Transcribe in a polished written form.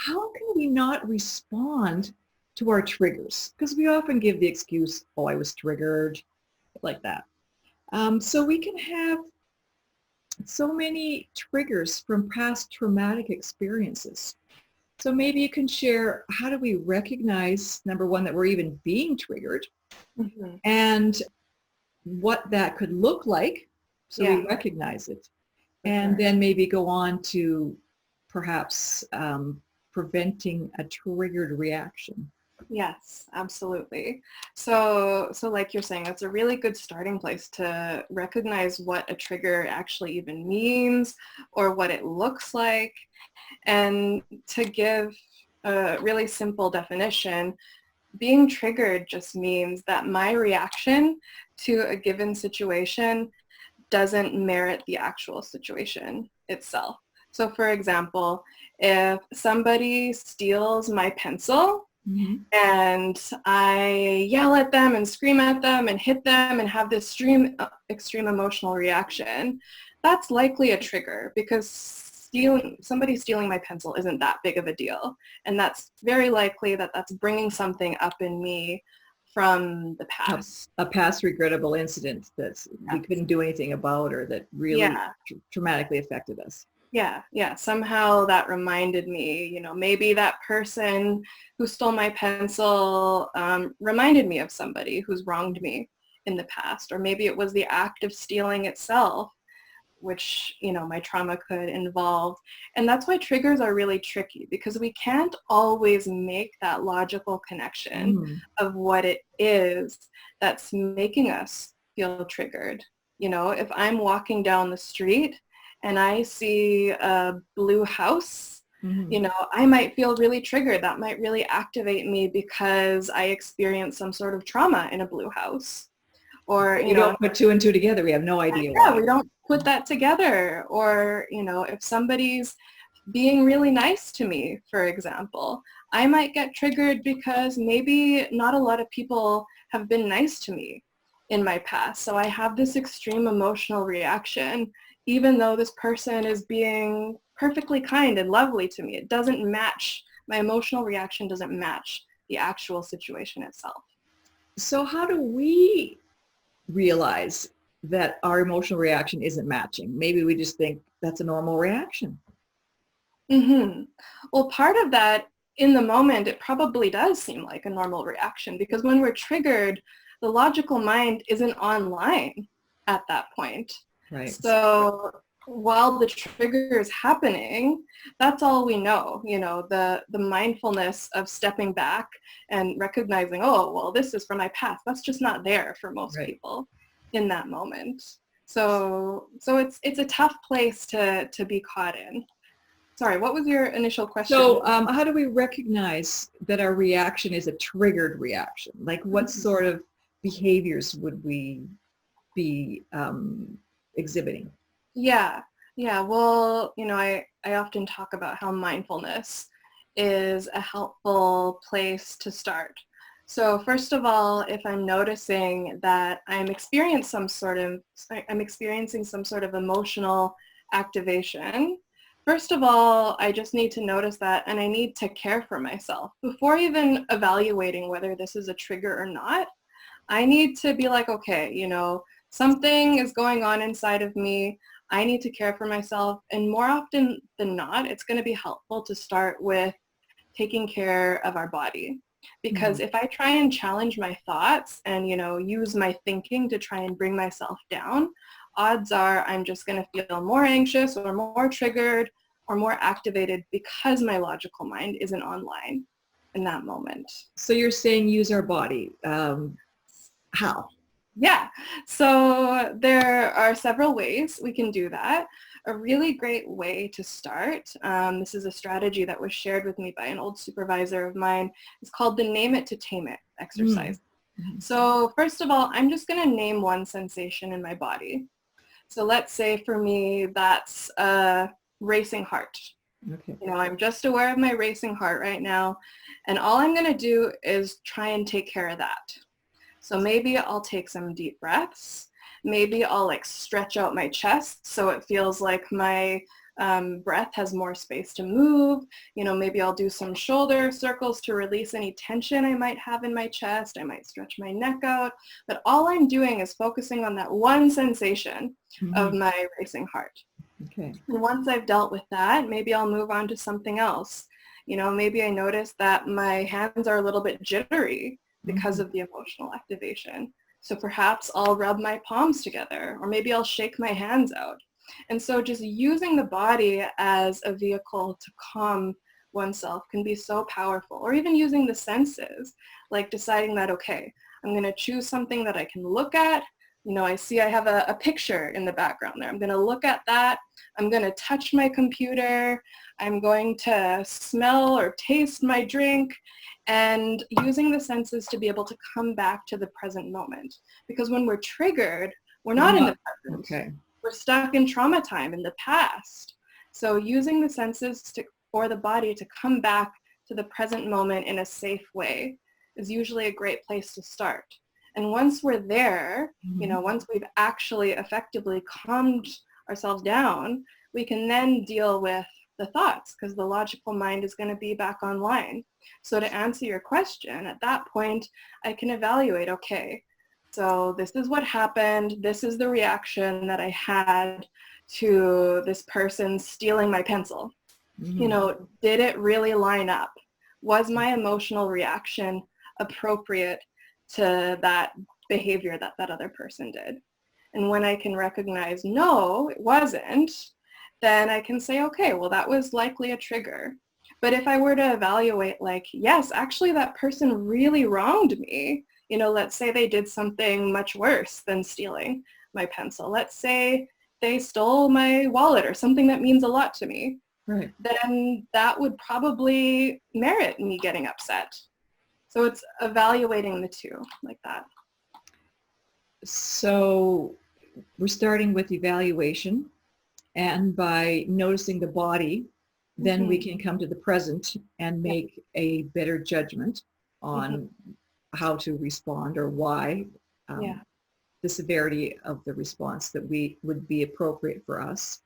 how can we not respond to our triggers? Because we often give the excuse, oh, I was triggered, like that. So we can have so many triggers from past traumatic experiences. So maybe you can share, how do we recognize, number one, that we're even being triggered, Mhm. and what that could look like so we Yeah, recognize it. for And sure. then maybe go on to perhaps preventing a triggered reaction. Yes, absolutely. So like you're saying, it's a really good starting place to recognize what a trigger actually even means or what it looks like. And to give a really simple definition, being triggered just means that my reaction to a given situation doesn't merit the actual situation itself. So for example, if somebody steals my pencil Mm-hmm. and I yell at them and scream at them and hit them and have this extreme emotional reaction, that's likely a trigger because somebody stealing my pencil isn't that big of a deal. And that's very likely that that's bringing something up in me from the past. A past regrettable incident that we Yes. couldn't do anything about, or that really Yeah. traumatically affected us. Yeah. Somehow that reminded me, maybe that person who stole my pencil reminded me of somebody who's wronged me in the past. Or maybe it was the act of stealing itself, which, my trauma could involve. And that's why triggers are really tricky, because we can't always make that logical connection Mm. of what it is that's making us feel triggered. If I'm walking down the street and I see a blue house, Mm-hmm. I might feel really triggered. That might really activate me because I experienced some sort of trauma in a blue house. Or, We don't put two and two together. We have no idea yeah, why. we don't put that together. Or, if somebody's being really nice to me, for example, I might get triggered because maybe not a lot of people have been nice to me in my past. So I have this extreme emotional reaction, even though this person is being perfectly kind and lovely to me. It doesn't match, my emotional reaction doesn't match the actual situation itself. So how do we realize that our emotional reaction isn't matching? Maybe we just think that's a normal reaction. Mm-hmm. Well, part of that, in the moment, it probably does seem like a normal reaction, because when we're triggered, the logical mind isn't online at that point. Right. So while the trigger is happening, that's all we know. The mindfulness of stepping back and recognizing, oh, well, this is from my past. That's just not there for most Right. people in that moment. So it's a tough place to be caught in. Sorry, what was your initial question? So how do we recognize that our reaction is a triggered reaction? Like, what sort of behaviors would we be exhibiting? Yeah, yeah. Well, I often talk about how mindfulness is a helpful place to start. So first of all, if I'm noticing that I'm experiencing some sort of emotional activation, first of all, I just need to notice that, and I need to care for myself before even evaluating whether this is a trigger or not. I need to be like, okay, something is going on inside of me. I need to care for myself. And more often than not, it's going to be helpful to start with taking care of our body. Because Mhm. if I try and challenge my thoughts and, use my thinking to try and bring myself down, odds are I'm just going to feel more anxious or more triggered or more activated because my logical mind isn't online in that moment. So you're saying use our body. How? Yeah, so there are several ways we can do that. A really great way to start, this is a strategy that was shared with me by an old supervisor of mine, is called the name it to tame it Mm. exercise. Mhm. So first of all, I'm just going to name one sensation in my body. So let's say for me, that's a racing heart. Okay. I'm just aware of my racing heart right now, and all I'm going to do is try and take care of that. So maybe I'll take some deep breaths. Maybe I'll stretch out my chest so it feels like my breath has more space to move. Maybe I'll do some shoulder circles to release any tension I might have in my chest. I might stretch my neck out. But all I'm doing is focusing on that one sensation of my racing heart. Okay. And once I've dealt with that, maybe I'll move on to something else. Maybe I notice that my hands are a little bit jittery because of the emotional activation. So perhaps I'll rub my palms together, or maybe I'll shake my hands out. And so just using the body as a vehicle to calm oneself can be so powerful. Or even using the senses, like deciding that, okay, I'm going to choose something that I can look at. I see I have a picture in the background there. I'm going to look at that. I'm going to touch my computer. I'm going to smell or taste my drink, and using the senses to be able to come back to the present moment. Because when we're triggered, we're not in the present. Okay. We're stuck in trauma time in the past. So using the senses or the body to come back to the present moment in a safe way is usually a great place to start. And once we're there, once we've actually effectively calmed ourselves down, we can then deal with the thoughts, because the logical mind is going to be back online. So to answer your question, at that point, I can evaluate, okay, so this is what happened. This is the reaction that I had to this person stealing my pencil. Did it really line up? Was my emotional reaction appropriate to that behavior that that other person did? And when I can recognize, no, it wasn't, then I can say, okay, well, that was likely a trigger. But if I were to evaluate, like, yes, actually that person really wronged me, let's say they did something much worse than stealing my pencil. Let's say they stole my wallet or something that means a lot to me. Right. Then that would probably merit me getting upset. So it's evaluating the two like that. So we're starting with evaluation, and by noticing the body, then we can come to the present and make a better judgment on how to respond, or why, the severity of the response that would be appropriate for us.